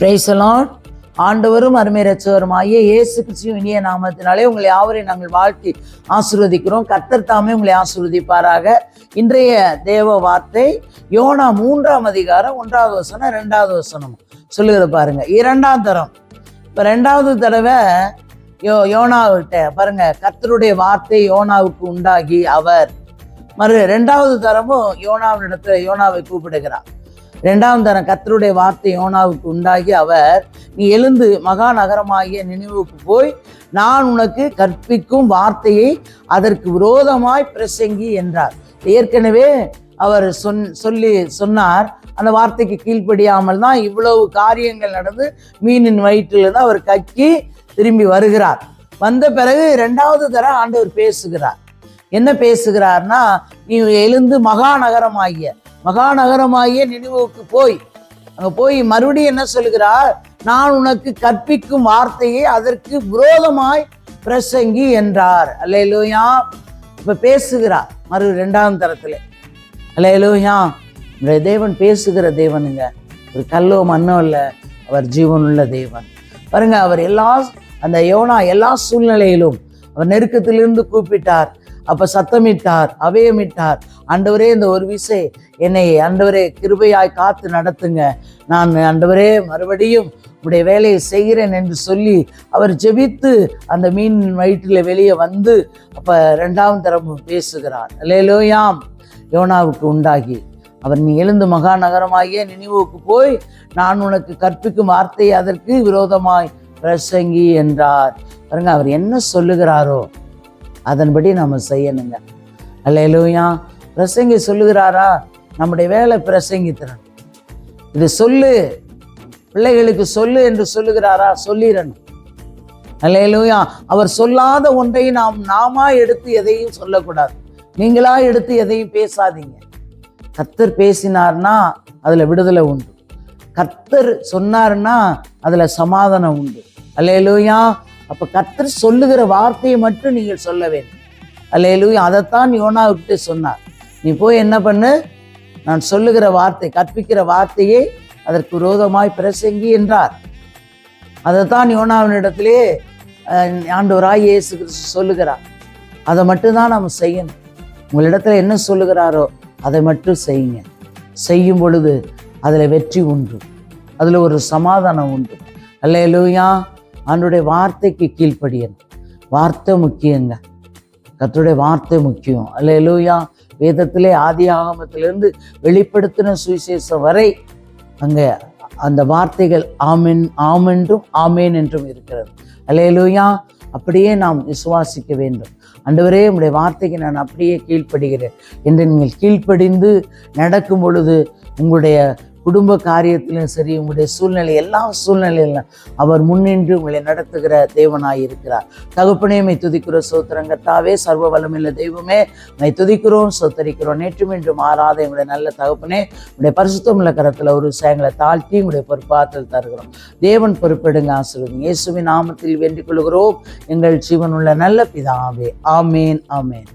Praise the Lord. ஆண்டவரும் அருமை இரட்சகருமாகிய இயேசு கிறிஸ்துவின் இனிய நாமத்தினாலே உங்களை யாவரையும் நாங்கள் வாழ்த்தி ஆசீர்வதிக்கிறோம். கர்த்தர் தாமே உங்களை ஆசீர்வதிப்பாராக. இன்றைய தேவ வார்த்தை யோனா 3ஆம் அதிகாரம் 1வது வசனம் 2வது வசனம் சொல்லுகிறத பாருங்க. 2ஆம் தரம் இப்போ 2வது தடவை யோனாவிட்ட பாருங்க, கர்த்தருடைய வார்த்தை யோனாவுக்கு உண்டாகி அவர் 2வது தரமும் யோனாவை கூப்பிடுகிறார். 2ஆம் தரம் கர்த்தருடைய வார்த்தை யோனாவுக்கு உண்டாகி அவர், நீ எழுந்து மகா நகரமாகிய நினிவேவுக்கு போய் நான் உனக்கு கற்பிக்கும் வார்த்தையை அதற்கு விரோதமாய் பிரசங்கி என்றார். ஏற்கனவே அவர் சொன்னார். அந்த வார்த்தைக்கு கீழ்ப்படியாமல் தான் இவ்வளவு காரியங்கள் நடந்து மீனின் வயிற்றிலிருந்து அவர் கக்கி திரும்பி வருகிறார். வந்த பிறகு 2வது தரம் ஆண்டவர் பேசுகிறார். என்ன பேசுகிறார்னா, நீ எழுந்து மகாநகரமாகிய நினிவேவுக்கு போய் அங்கே போய் மறுபடியும் என்ன சொல்லுகிறார், நான் உனக்கு கற்பிக்கும் வார்த்தையை அதற்கு விரோதமாய் பிரசங்கி என்றார். அல்லேலூயா. இப்ப பேசுகிறார் 2ஆம் தரத்துல. அல்லேலூயா. நம்முடைய தேவன் பேசுகிற தேவனுங்க. ஒரு கல்லோ மண்ணோ இல்லை, அவர் ஜீவனுள்ள தேவன். பாருங்க, அவர் அந்த யோனா எல்லா சூழ்நிலையிலும் அவர் நெருக்கத்திலிருந்து கூப்பிட்டார். அப்ப சத்தமிட்டார், அவையமிட்டார். ஆண்டவரே, இந்த ஒரு விசை என்னை ஆண்டவரே கிருபையாய் காத்து நடத்துங்க, நான் ஆண்டவரே மறுபடியும் உடைய வேலையை செய்கிறேன் என்று சொல்லி அவர் ஜெபித்து அந்த மீன் வயிற்றில் வெளியே வந்து அப்ப 2ஆம் தரமும் பேசுகிறார். அல்லேலூயாம். யோனாவுக்கு உண்டாகி அவர், நீ எழுந்து மகாநகரமாகிய நினிவேவுக்கு போய் நான் உனக்கு கற்பிக்கும் வார்த்தையை அதற்கு விரோதமாய் பிரசங்கி என்றார். பாருங்க, அவர் என்ன சொல்லுகிறாரோ அதன்படி நம்ம செய்யணுங்க. அல்லேலூயா. பிரசங்கி சொல்லுகிறாரா, நம்முடைய வேலை பிரசங்கித்தரணும். இது சொல்லு, பிள்ளைகளுக்கு சொல்லு என்று சொல்லுகிறாரா, சொல்லிடணும். அல்லேலூயா. அவர் சொல்லாத ஒன்றை நாமா எடுத்து எதையும் சொல்லக்கூடாது. நீங்களா எடுத்து எதையும் பேசாதீங்க. கர்த்தர் பேசினார்னா அதுல விடுதலை உண்டு. கர்த்தர் சொன்னார்னா அதுல சமாதானம் உண்டு. அல்லேலூயா. அப்ப கர்த்தர் சொல்லுகிற வார்த்தையை மட்டும் நீங்கள் சொல்ல வேண்டும். அல்லேலூயா. அதைத்தான் யோனாவுக்கு சொன்னார். நீ போய் என்ன பண்ணு, நான் சொல்லுகிற வார்த்தை, கற்பிக்கிற வார்த்தையை அதற்கு விரோதமாய் பிரசங்கி என்றார். அதைத்தான் யோனாவினிடத்திலே ஆண்டவராய் இயேசு கிறிஸ்து சொல்லுகிறார். அதை மட்டும்தான் நம்ம செய்யணும். உங்களிடத்துல என்ன சொல்லுகிறாரோ அதை மட்டும் செய்யுங்க. செய்யும் பொழுது அதுல வெற்றி உண்டு, அதுல ஒரு சமாதானம் உண்டு. அல்லேலூயா. ஆண்டவருடைய வார்த்தைக்கு கீழ்ப்படியணும். வார்த்தை முக்கியங்க. கர்த்தருடைய வார்த்தை முக்கியம். அல்லேலூயா. வேதத்திலே ஆதி ஆகமத்திலிருந்து வெளிப்படுத்தின சுவிசேஷம் வரை அங்கே அந்த வார்த்தைகள் ஆமென் ஆமென்றும் ஆமேன் என்றும் இருக்கிறது. அல்லேலூயா. அப்படியே நாம் விசுவாசிக்க வேண்டும். ஆண்டவரே, உம்முடைய வார்த்தைக்கு நான் அப்படியே கீழ்ப்படுகிறேன் என்று நீங்கள் கீழ்ப்படிந்து நடக்கும் பொழுது உங்களுடைய குடும்ப காரியத்திலும் சரி, உங்களுடைய சூழ்நிலை, எல்லா சூழ்நிலையிலும் அவர் முன்னின்று உங்களை நடத்துகிற தேவனாய் இருக்கிறார். தகப்பனே, மை துதிக்கிறோம், சோத்திரம். கர்த்தாவே, சர்வ வல்லமையுள்ள தெய்வமே, மை துதிக்கிறோம், சோத்தரிக்கிறோம். நேற்றும் இன்றும் மாறாத எங்களுடைய நல்ல தகப்பனே, உங்களுடைய பரிசுத்தமுள்ள கரத்தில் ஒரு விஷயங்களை தாழ்த்தி உங்களுடைய பொறுப்பாற்றல் தருகிறோம். தேவன் பொறுப்பெடுங்க, ஆசீர்வதிங்க. இயேசுவின் நாமத்தில் வேண்டிக் கொள்கிறோம் எங்கள் ஜீவனுள்ள நல்ல பிதாவே. ஆமேன், ஆமேன்.